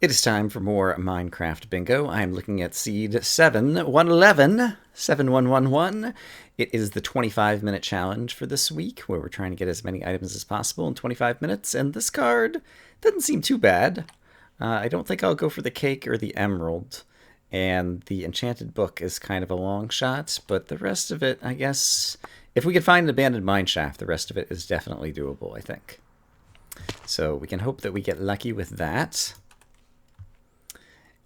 It is time for more Minecraft Bingo. I am looking at seed 7111, 7111. It is the 25-minute challenge for this week, where we're trying to get as many items as possible in 25 minutes, and this card doesn't seem too bad. I don't think I'll go for the cake or the emerald, and the enchanted book is kind of a long shot, but the rest of it, I guess, if we could find an abandoned mineshaft, the rest of it is definitely doable, I think. So we can hope that we get lucky with that.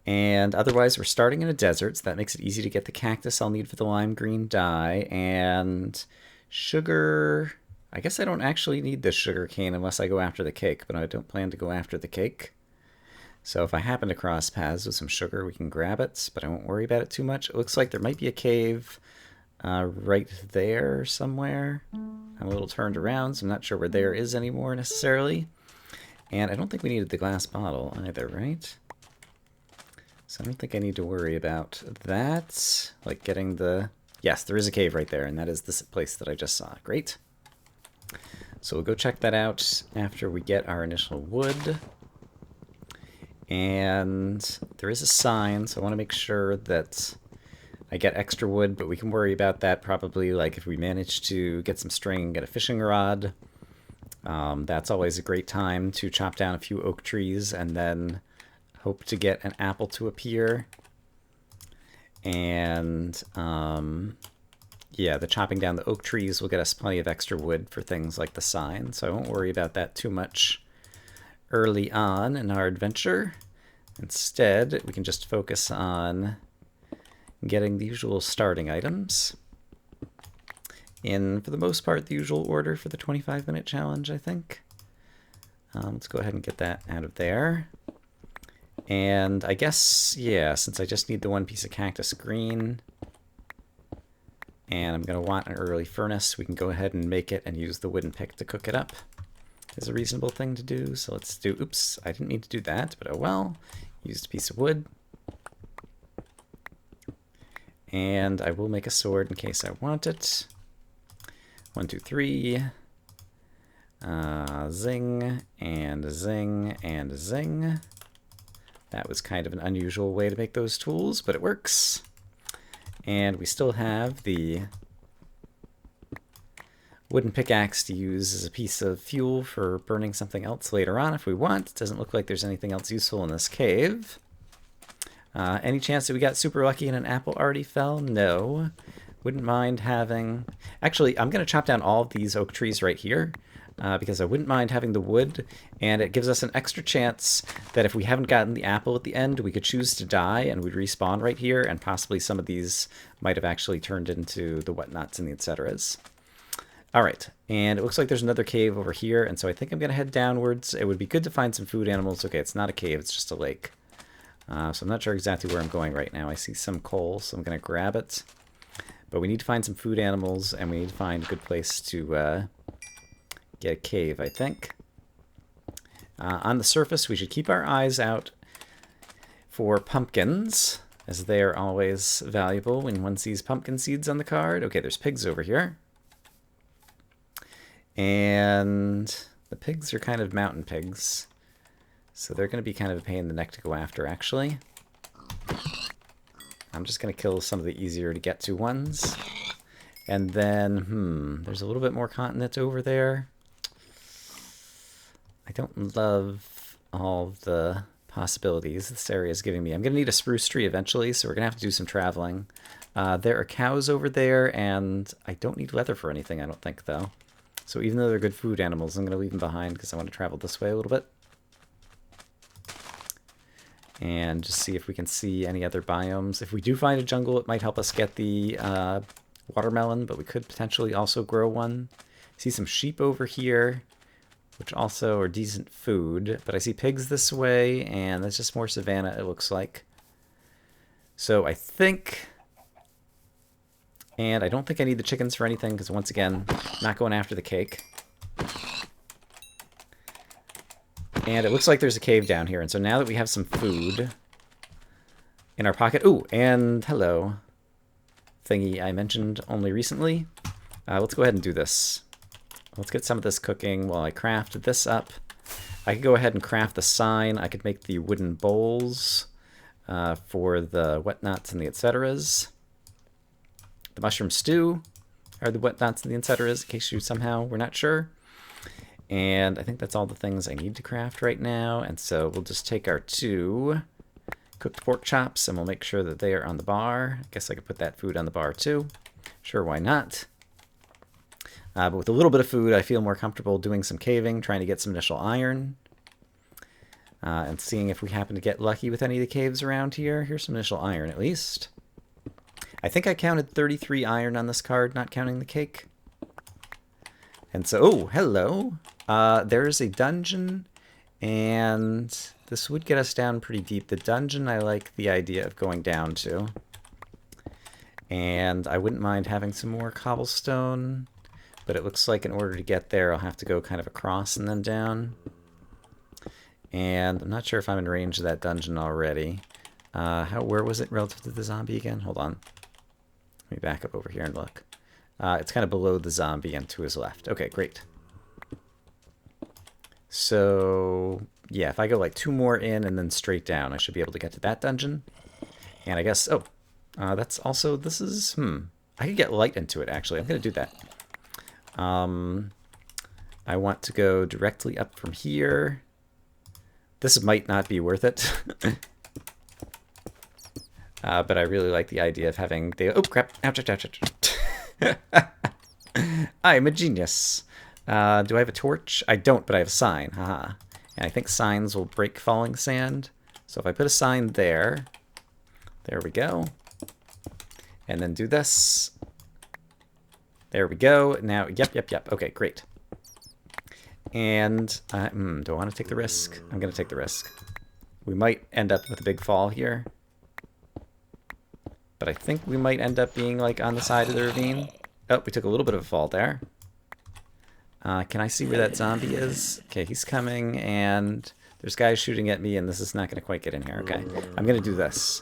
And otherwise, we're starting in a desert, so that makes it easy to get the cactus I'll need for the lime green dye. And sugar... I guess I don't actually need this sugar cane unless I go after the cake, but I don't plan to go after the cake. So if I happen to cross paths with some sugar, we can grab it, but I won't worry about it too much. It looks like there might be a cave right there somewhere. I'm a little turned around, so I'm not sure where there is anymore necessarily. And I don't think we needed the glass bottle either, right? So I don't think I need to worry about that. Like getting the... Yes, there is a cave right there, and that is the place that I just saw. Great. So we'll go check that out after we get our initial wood. And there is a sign, so I want to make sure that I get extra wood, but we can worry about that probably like if we manage to get some string and get a fishing rod. That's always a great time to chop down a few oak trees and then hope to get an apple to appear. And yeah, the chopping down the oak trees will get us plenty of extra wood for things like the sign, so I won't worry about that too much early on in our adventure. Instead, we can just focus on getting the usual starting items in, for the most part, the usual order for the 25-minute challenge, I think. Let's go ahead and get that out of there. And I guess, yeah, since I just need the one piece of cactus green, and I'm going to want an early furnace, we can go ahead and make it and use the wooden pick to cook it up. Is a reasonable thing to do. So let's do, oops, I didn't need to do that, but oh well. Used a piece of wood. And I will make a sword in case I want it. 1, 2, 3. Zing, and zing, and zing. That was kind of an unusual way to make those tools, but it works. And we still have the wooden pickaxe to use as a piece of fuel for burning something else later on if we want. It doesn't look like there's anything else useful in this cave. Any chance that we got super lucky and an apple already fell? No. Wouldn't mind having... Actually, I'm going to chop down all of these oak trees right here. Because I wouldn't mind having the wood, and it gives us an extra chance that if we haven't gotten the apple at the end, we could choose to die and we'd respawn right here, and possibly some of these might have actually turned into the whatnots and the etceteras. Alright, and it looks like there's another cave over here, and so I think I'm going to head downwards. It would be good to find some food animals. Okay, it's not a cave, it's just a lake. So I'm not sure exactly where I'm going right now. I see some coal, so I'm going to grab it. But we need to find some food animals, and we need to find a good place to... get a cave, I think. On the surface, we should keep our eyes out for pumpkins, as they are always valuable when one sees pumpkin seeds on the card. Okay, there's pigs over here. And the pigs are kind of mountain pigs, so they're going to be kind of a pain in the neck to go after, actually. I'm just going to kill some of the easier to get to ones. And then, there's a little bit more continent over there. I don't love all the possibilities this area is giving me. I'm going to need a spruce tree eventually, so we're going to have to do some traveling. There are cows over there, and I don't need leather for anything, I don't think, though. So even though they're good food animals, I'm going to leave them behind because I want to travel this way a little bit. And just see if we can see any other biomes. If we do find a jungle, it might help us get the watermelon, but we could potentially also grow one. See some sheep over here, which also are decent food, but I see pigs this way, and that's just more savanna, it looks like. So I think... And I don't think I need the chickens for anything, because once again, not going after the cake. And it looks like there's a cave down here, and so now that we have some food in our pocket... Ooh, and hello, thingy I mentioned only recently. Let's go ahead and do this. Let's get some of this cooking while I craft this up. I could go ahead and craft the sign. I could make the wooden bowls for the whatnots and the etceteras. The mushroom stew are the whatnots and the etceteras, in case you somehow were not sure. And I think that's all the things I need to craft right now. And so we'll just take our 2 cooked pork chops and we'll make sure that they are on the bar. I guess I could put that food on the bar too. Sure, why not? But with a little bit of food, I feel more comfortable doing some caving, trying to get some initial iron. And seeing if we happen to get lucky with any of the caves around here. Here's some initial iron at least. I think I counted 33 iron on this card, not counting the cake. And so, oh, hello. There's a dungeon, and this would get us down pretty deep. The dungeon I like the idea of going down to. And I wouldn't mind having some more cobblestone. But it looks like in order to get there, I'll have to go kind of across and then down. And I'm not sure if I'm in range of that dungeon already. Where was it relative to the zombie again? Hold on. Let me back up over here and look. It's kind of below the zombie and to his left. Okay, great. So, yeah, if I go like 2 more in and then straight down, I should be able to get to that dungeon. And I guess, that's also, this is, I could get light into it, actually. I'm going to do that. I want to go directly up from here. This might not be worth it. But I really like the idea of having the... Oh, crap. Ouch, ouch, ouch, ouch. I'm a genius. Do I have a torch? I don't, but I have a sign. Haha. And I think signs will break falling sand. So if I put a sign there... There we go. And then do this... There we go. Now, yep. Okay, great. And, do I want to take the risk? I'm going to take the risk. We might end up with a big fall here. But I think we might end up being, like, on the side of the ravine. Oh, we took a little bit of a fall there. Can I see where that zombie is? Okay, he's coming, and there's guys shooting at me, and this is not going to quite get in here. Okay, I'm going to do this.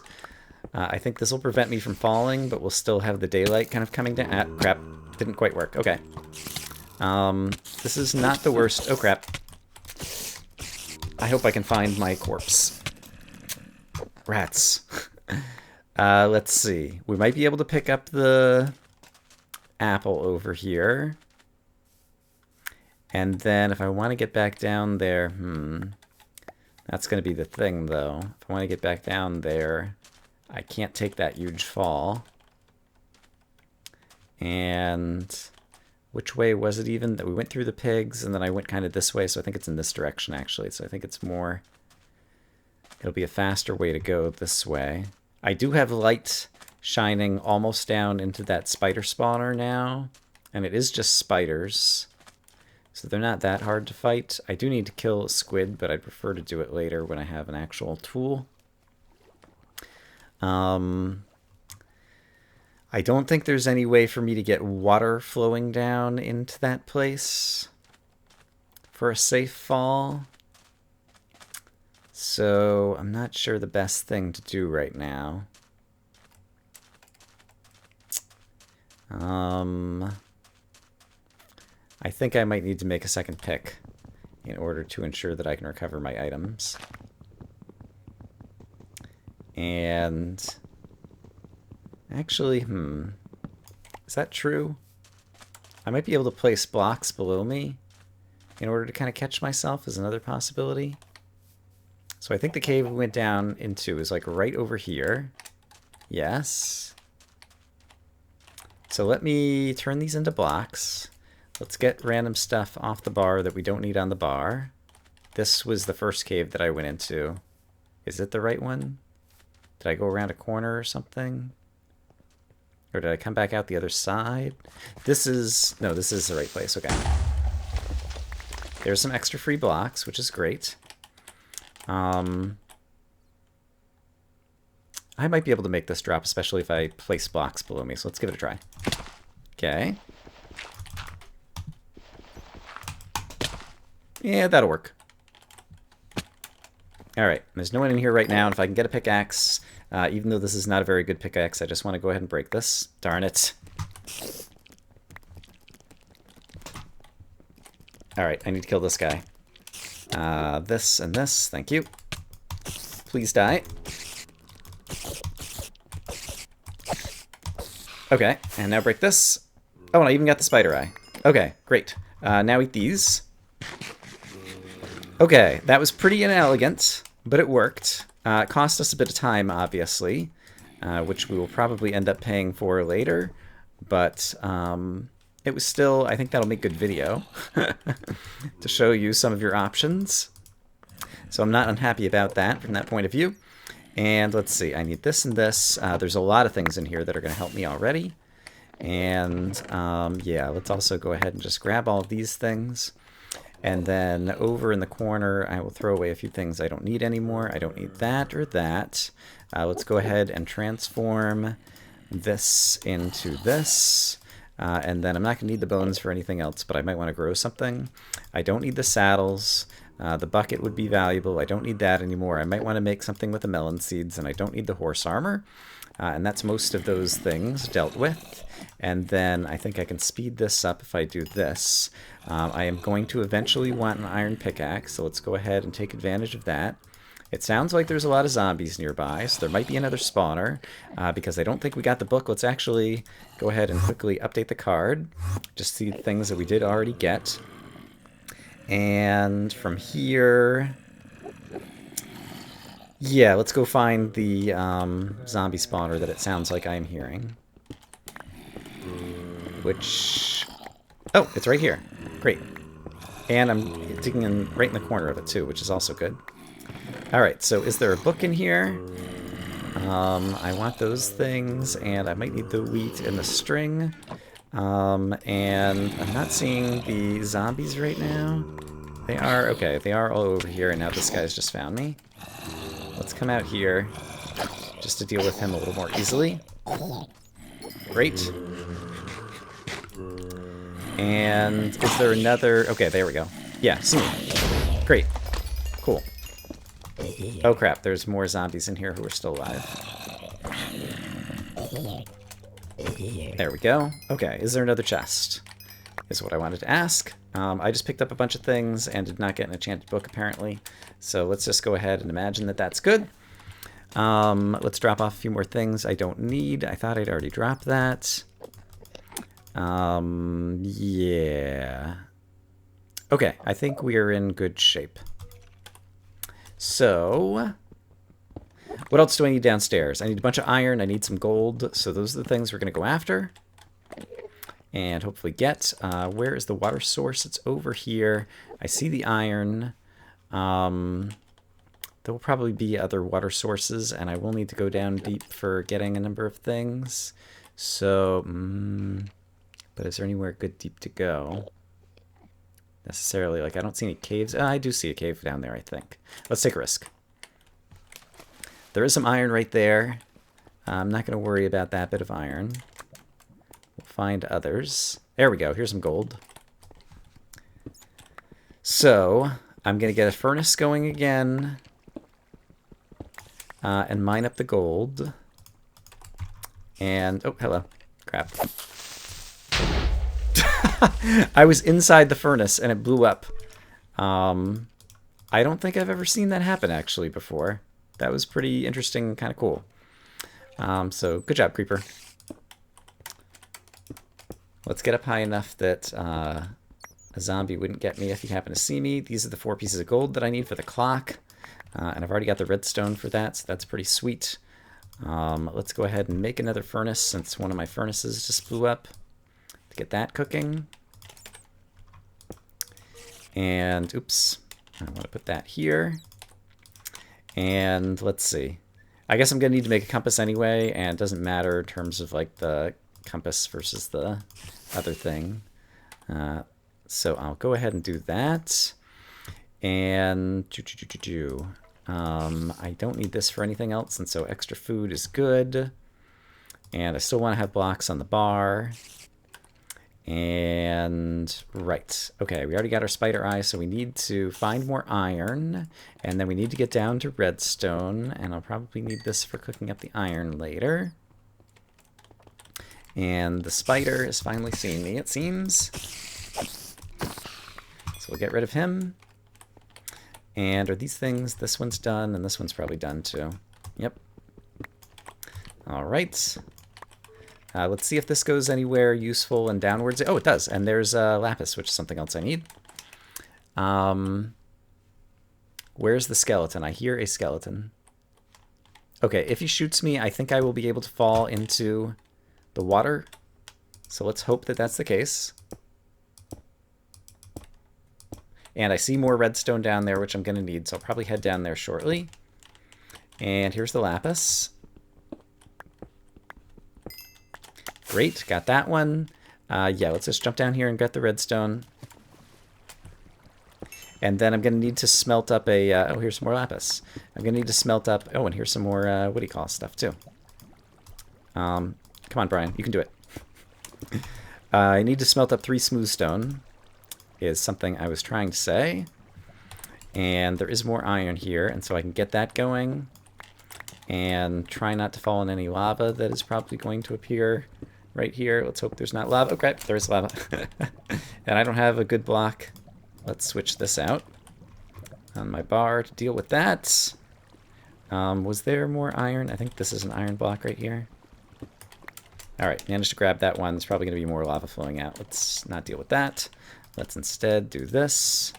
I think this will prevent me from falling, but we'll still have the daylight kind of coming down. Ah, crap. Didn't quite work. Okay. This is not the worst. Oh, crap. I hope I can find my corpse. Rats. Let's see. We might be able to pick up the apple over here. And then if I want to get back down there, that's going to be the thing, though. If I want to get back down there, I can't take that huge fall. And which way was it even? That we went through the pigs, and then I went kind of this way, so I think it's in this direction, actually. So I think it's more... It'll be a faster way to go this way. I do have light shining almost down into that spider spawner now, and it is just spiders. So they're not that hard to fight. I do need to kill a squid, but I'd prefer to do it later when I have an actual tool. I don't think there's any way for me to get water flowing down into that place for a safe fall. So I'm not sure the best thing to do right now. I think I might need to make a second pick in order to ensure that I can recover my items. And actually, is that true? I might be able to place blocks below me in order to kind of catch myself is another possibility. So I think the cave we went down into is like right over here. Yes. So let me turn these into blocks. Let's get random stuff off the bar that we don't need on the bar. This was the first cave that I went into. Is it the right one? Did I go around a corner or something? Or did I come back out the other side? This is... No, this is the right place. Okay. There's some extra free blocks, which is great. I might be able to make this drop, especially if I place blocks below me. So let's give it a try. Okay. Yeah, that'll work. Alright, there's no one in here right now, and if I can get a pickaxe, even though this is not a very good pickaxe, I just want to go ahead and break this. Darn it. Alright, I need to kill this guy. This and this, thank you. Please die. Okay, and now break this. Oh, and I even got the spider eye. Okay, great. Now eat these. Okay, that was pretty inelegant, but it worked. It cost us a bit of time, obviously, which we will probably end up paying for later. But it was still, I think that'll make good video to show you some of your options. So I'm not unhappy about that from that point of view. And let's see, I need this and this. There's a lot of things in here that are going to help me already. And yeah, let's also go ahead and just grab all of these things. And then over in the corner, I will throw away a few things I don't need anymore. I don't need that or that. Let's go ahead and transform this into this. And then I'm not going to need the bones for anything else, but I might want to grow something. I don't need the saddles. The bucket would be valuable. I don't need that anymore. I might want to make something with the melon seeds, and I don't need the horse armor. And that's most of those things dealt with. And then I think I can speed this up if I do this. I am going to eventually want an iron pickaxe, so let's go ahead and take advantage of that. It sounds like there's a lot of zombies nearby, so there might be another spawner. Because I don't think we got the book, let's actually go ahead and quickly update the card. Just see things that we did already get. And from here... yeah, let's go find the zombie spawner that it sounds like I'm hearing. Which... oh, it's right here. Great. And I'm digging in right in the corner of it too, which is also good. Alright, so is there a book in here? I want those things, and I might need the wheat and the string. And I'm not seeing the zombies right now. They are, okay, they are all over here, and now this guy's just found me. Let's come out here, just to deal with him a little more easily. Great. And is there another... okay, there we go. Yeah, see me. Great. Cool. Oh crap, there's more zombies in here who are still alive. There we go. Okay, is there another chest? Is what I wanted to ask. I just picked up a bunch of things and did not get an enchanted book, apparently. So let's just go ahead and imagine that that's good. Let's drop off a few more things I don't need. I thought I'd already dropped that. Yeah. Okay, I think we are in good shape. So, what else do I need downstairs? I need a bunch of iron, I need some gold, so those are the things we're going to go after. And hopefully get. Where is the water source? It's over here. I see the iron. There will probably be other water sources, and I will need to go down deep for getting a number of things. So, but is there anywhere good deep to go? Necessarily, like, I don't see any caves. I do see a cave down there, I think. Let's take a risk. There is some iron right there. I'm not going to worry about that bit of iron. We'll find others. There we go. Here's some gold. So, I'm going to get a furnace going again. And mine up the gold. And, oh, hello. Crap. I was inside the furnace and it blew up. I don't think I've ever seen that happen actually before. That was pretty interesting and kind of cool. So good job, Creeper. Let's get up high enough that a zombie wouldn't get me if he happened to see me. These are the 4 pieces of gold that I need for the clock. And I've already got the redstone for that, so that's pretty sweet. Let's go ahead and make another furnace since one of my furnaces just blew up. Get that cooking. And oops, I want to put that here. And let's see. I guess I'm gonna need to make a compass anyway, and it doesn't matter in terms of like the compass versus the other thing. So I'll go ahead and do that. And I don't need this for anything else, and so extra food is good. And I still want to have blocks on the bar. And right, okay, we already got our spider eye, so we need to find more iron, and then we need to get down to redstone, and I'll probably need this for cooking up the iron later. And the spider is finally seeing me, it seems. So we'll get rid of him. And are these things, this one's done, and this one's probably done too. Yep. All right. Let's see if this goes anywhere useful and downwards. Oh, it does. And there's lapis, which is something else I need. Where's the skeleton? I hear a skeleton. Okay, if he shoots me, I think I will be able to fall into the water. So let's hope that that's the case. And I see more redstone down there, which I'm going to need, so I'll probably head down there shortly. And here's the lapis. Great, got that one. Yeah, let's just jump down here and get the redstone. And then I'm going to need to smelt up a... oh, here's some more lapis. I'm going to need to smelt up... Oh, and here's some more, what do you call stuff, too. Come on, Brian, you can do it. I need to smelt up 3 smooth stone, is something I was trying to say. And there is more iron here, and so I can get that going. And try not to fall in any lava that is probably going to appear right here. Let's hope there's not lava. Okay, there's lava. And I don't have a good block. Let's switch this out on my bar to deal with that. Was there more iron? I think this is an iron block right here. All right, managed to grab that one. There's probably going to be more lava flowing out. Let's not deal with that. Let's instead do this.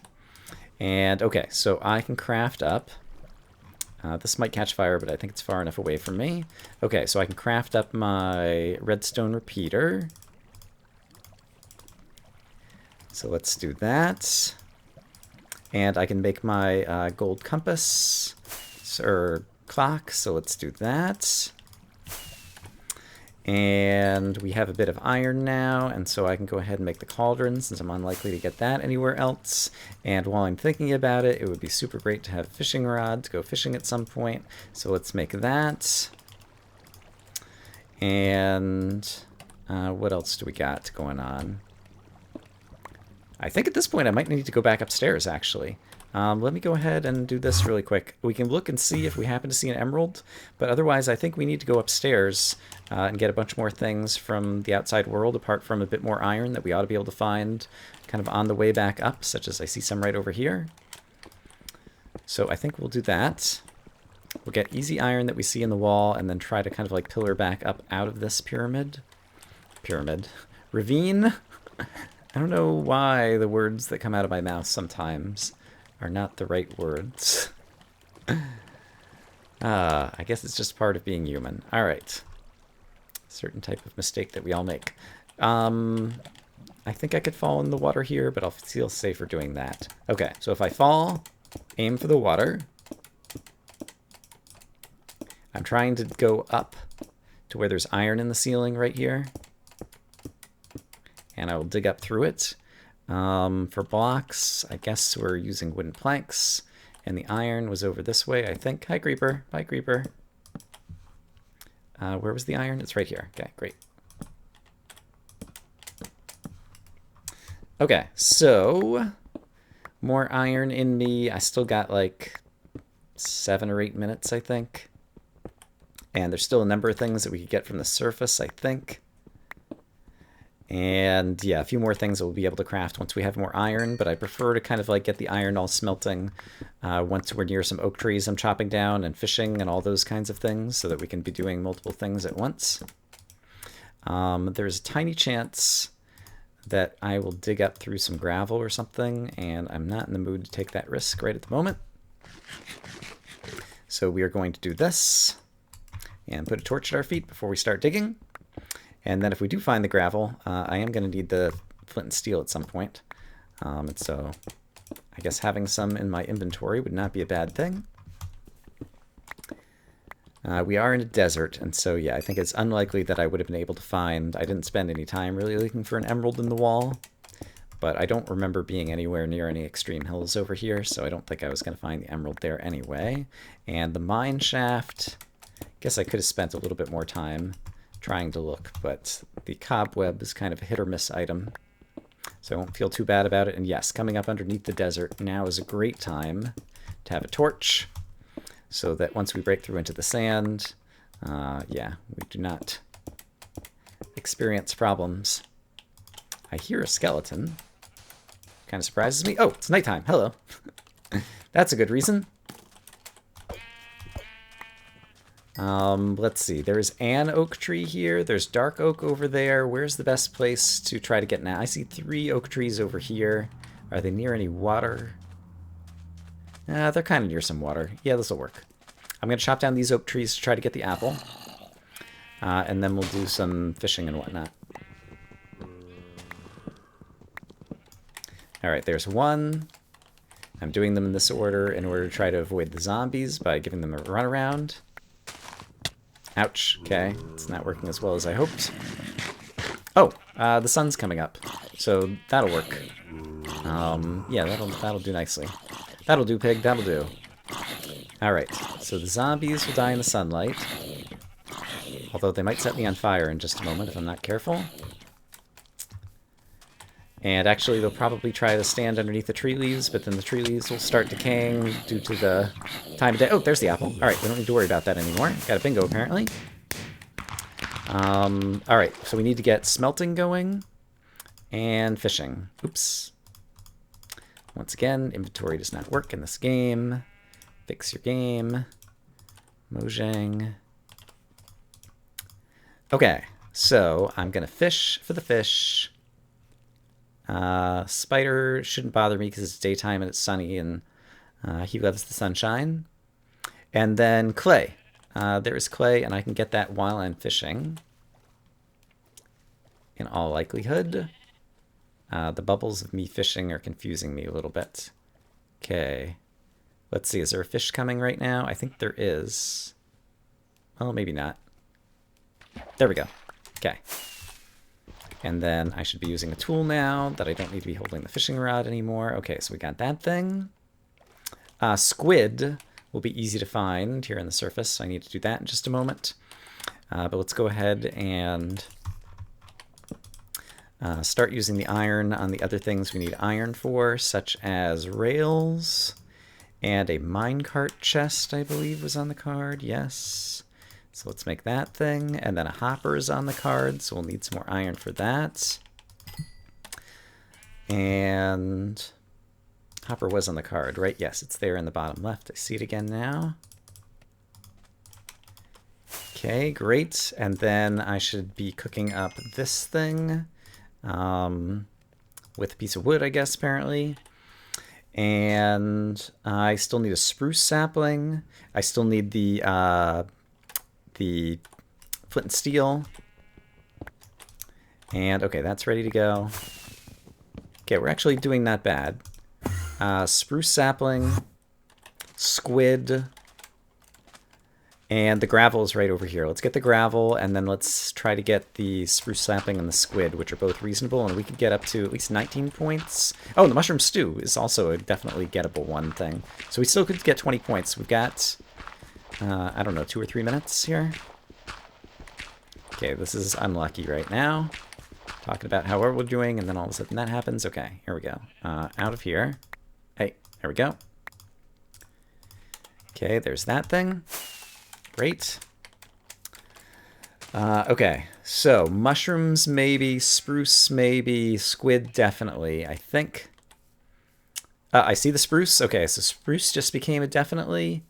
And okay, so I can craft up. This might catch fire, but I think it's far enough away from me. Okay, so I can craft up my redstone repeater. So let's do that. And I can make my gold compass, or clock, so let's do that. And we have a bit of iron now, and so I can go ahead and make the cauldron, since I'm unlikely to get that anywhere else. And while I'm thinking about it, it would be super great to have a fishing rod to go fishing at some point. So let's make that. And what else do we got going on? I think at this point I might need to go back upstairs, actually. Let me go ahead and do this really quick. We can look and see if we happen to see an emerald, but otherwise I think we need to go upstairs and get a bunch more things from the outside world, apart from a bit more iron that we ought to be able to find kind of on the way back up, such as I see some right over here. So I think we'll do that. We'll get easy iron that we see in the wall, and then try to kind of like pillar back up out of this pyramid. Ravine? I don't know why the words that come out of my mouth sometimes are not the right words. I guess it's just part of being human. All right. Certain type of mistake that we all make. I think I could fall in the water here, but I'll feel safer doing that. Okay, so if I fall, aim for the water. I'm trying to go up to where there's iron in the ceiling right here. And I will dig up through it. For blocks, I guess we're using wooden planks. And the iron was over this way, I think. Hi, Creeper. Bye, Creeper. Where was the iron? It's right here. Okay, great. Okay, so more iron in me. I still got like 7 or 8 minutes, I think. And there's still a number of things that we could get from the surface, I think. And yeah, a few more things that we'll be able to craft once we have more iron, but I prefer to kind of like get the iron all smelting once we're near some oak trees I'm chopping down, and fishing and all those kinds of things, so that we can be doing multiple things at once. There's a tiny chance that I will dig up through some gravel or something, and I'm not in the mood to take that risk right at the moment. So we are going to do this and put a torch at our feet before we start digging. And then if we do find the gravel, I am going to need the flint and steel at some point. And so I guess having some in my inventory would not be a bad thing. We are in a desert, and so yeah, I think it's unlikely that I would have been able to find... I didn't spend any time really looking for an emerald in the wall, but I don't remember being anywhere near any extreme hills over here, so I don't think I was going to find the emerald there anyway. And the mine shaft, I guess I could have spent a little bit more time trying to look, but the cobweb is kind of a hit or miss item, so I won't feel too bad about it. And yes, coming up underneath the desert now is a great time to have a torch, so that once we break through into the sand, yeah, we do not experience problems. I hear a skeleton. Kind of surprises me. Oh, it's nighttime. Hello. That's a good reason. Let's see. There's an oak tree here. There's dark oak over there. Where's the best place to try to get now? I see 3 oak trees over here. Are they near any water? They're kind of near some water. Yeah, this will work. I'm going to chop down these oak trees to try to get the apple. And then we'll do some fishing and whatnot. Alright, there's one. I'm doing them in this order in order to try to avoid the zombies by giving them a runaround. Ouch. Okay, it's not working as well as I hoped. Oh, the sun's coming up, so that'll work. Yeah, that'll do nicely. That'll do, pig. That'll do. All right, so the zombies will die in the sunlight, although they might set me on fire in just a moment if I'm not careful. And actually, they'll probably try to stand underneath the tree leaves, but then the tree leaves will start decaying due to the time of day. Oh, there's the apple. All right, we don't need to worry about that anymore. Got a bingo, apparently. All right, so we need to get smelting going and fishing. Oops. Once again, inventory does not work in this game. Fix your game. Mojang. Okay, so I'm going to fish for the fish. Spider shouldn't bother me because it's daytime and it's sunny and he loves the sunshine. And then clay. There is clay and I can get that while I'm fishing. In all likelihood. The bubbles of me fishing are confusing me a little bit. Okay. Let's see, is there a fish coming right now? I think there is. Well, maybe not. There we go. Okay. And then I should be using a tool now that I don't need to be holding the fishing rod anymore. Okay, so we got that thing. Squid will be easy to find here on the surface, so I need to do that in just a moment. But let's go ahead and start using the iron on the other things we need iron for, such as rails and a minecart chest, I believe was on the card. Yes. So let's make that thing, and then a hopper is on the card, so we'll need some more iron for that. And hopper was on the card, right? Yes, it's there in the bottom left. I see it again now. Okay, great. And then I should be cooking up this thing with a piece of wood, I guess, apparently. And I still need a spruce sapling. I still need the flint and steel. And okay, that's ready to go. Okay, we're actually doing not bad. Spruce sapling, squid, and the gravel is right over here. Let's get the gravel, and then let's try to get the spruce sapling and the squid, which are both reasonable, and we could get up to at least 19 points. Oh, and the mushroom stew is also a definitely gettable one thing. So we still could get 20 points. We've got, I don't know, 2 or 3 minutes here. Okay, this is unlucky right now. Talking about how we're doing, and then all of a sudden that happens. Okay, here we go. Out of here. Hey, there we go. Okay, there's that thing. Great. Okay, so mushrooms maybe, spruce maybe, squid definitely, I think. I see the spruce. Okay, so spruce just became a definitely.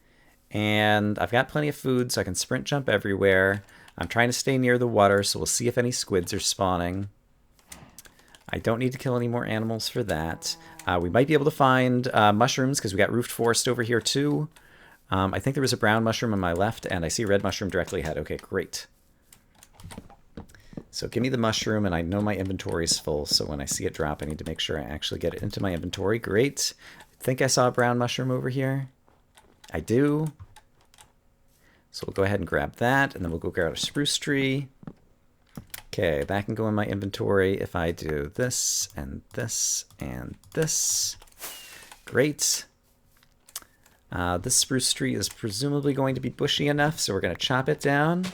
And I've got plenty of food, so I can sprint jump everywhere. I'm trying to stay near the water, so we'll see if any squids are spawning. I don't need to kill any more animals for that. We might be able to find mushrooms, because we got roofed forest over here too. I think there was a brown mushroom on my left, and I see a red mushroom directly ahead. Okay, great. So give me the mushroom, and I know my inventory is full, so when I see it drop, I need to make sure I actually get it into my inventory. Great. I think I saw a brown mushroom over here. I do. So we'll go ahead and grab that, and then we'll go grab a spruce tree. Okay, that can go in my inventory if I do this, and this, and this. Great. This spruce tree is presumably going to be bushy enough, so we're going to chop it down.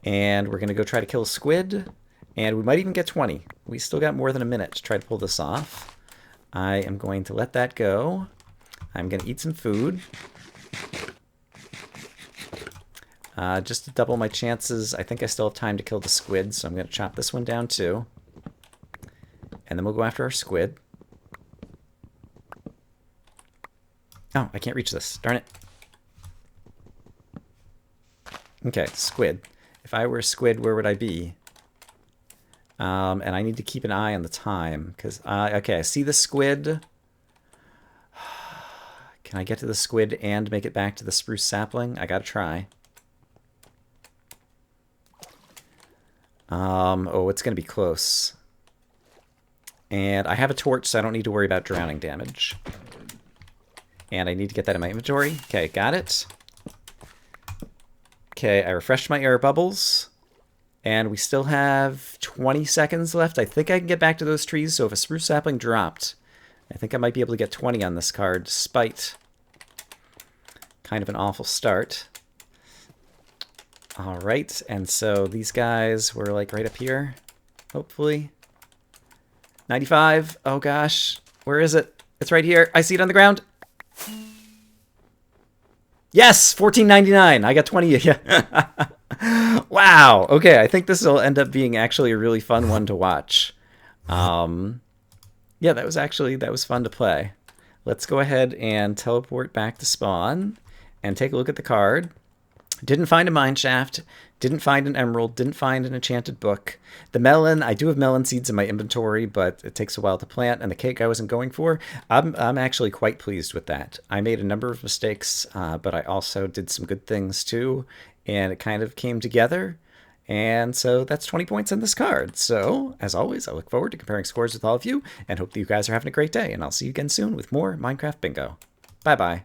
And we're going to go try to kill a squid. And we might even get 20. We still got more than a minute to try to pull this off. I am going to let that go. I'm going to eat some food. Just to double my chances, I think I still have time to kill the squid, so I'm going to chop this one down too. And then we'll go after our squid. Oh, I can't reach this. Darn it. Okay, squid. If I were a squid, where would I be? And I need to keep an eye on the time, because, okay, I see the squid. Can I get to the squid and make it back to the spruce sapling? I gotta try. Oh, it's gonna be close. And I have a torch, so I don't need to worry about drowning damage. And I need to get that in my inventory. Okay, got it. Okay, I refreshed my air bubbles. And we still have 20 seconds left. I think I can get back to those trees, so if a spruce sapling dropped, I think I might be able to get 20 on this card, despite kind of an awful start. All right, and so these guys were like right up here, hopefully. 95, oh gosh, where is it? It's right here, I see it on the ground. Yes, 14.99, I got 20, yeah. Wow, okay, I think this will end up being actually a really fun one to watch. Yeah, that was fun to play. Let's go ahead and teleport back to spawn and take a look at the card. Didn't find a mine shaft, didn't find an emerald, didn't find an enchanted book. The melon, I do have melon seeds in my inventory, but it takes a while to plant, and the cake I wasn't going for. I'm actually quite pleased with that. I made a number of mistakes, but I also did some good things too, and it kind of came together. And so that's 20 points on this card. So, as always, I look forward to comparing scores with all of you, and hope that you guys are having a great day, and I'll see you again soon with more Minecraft Bingo. Bye-bye.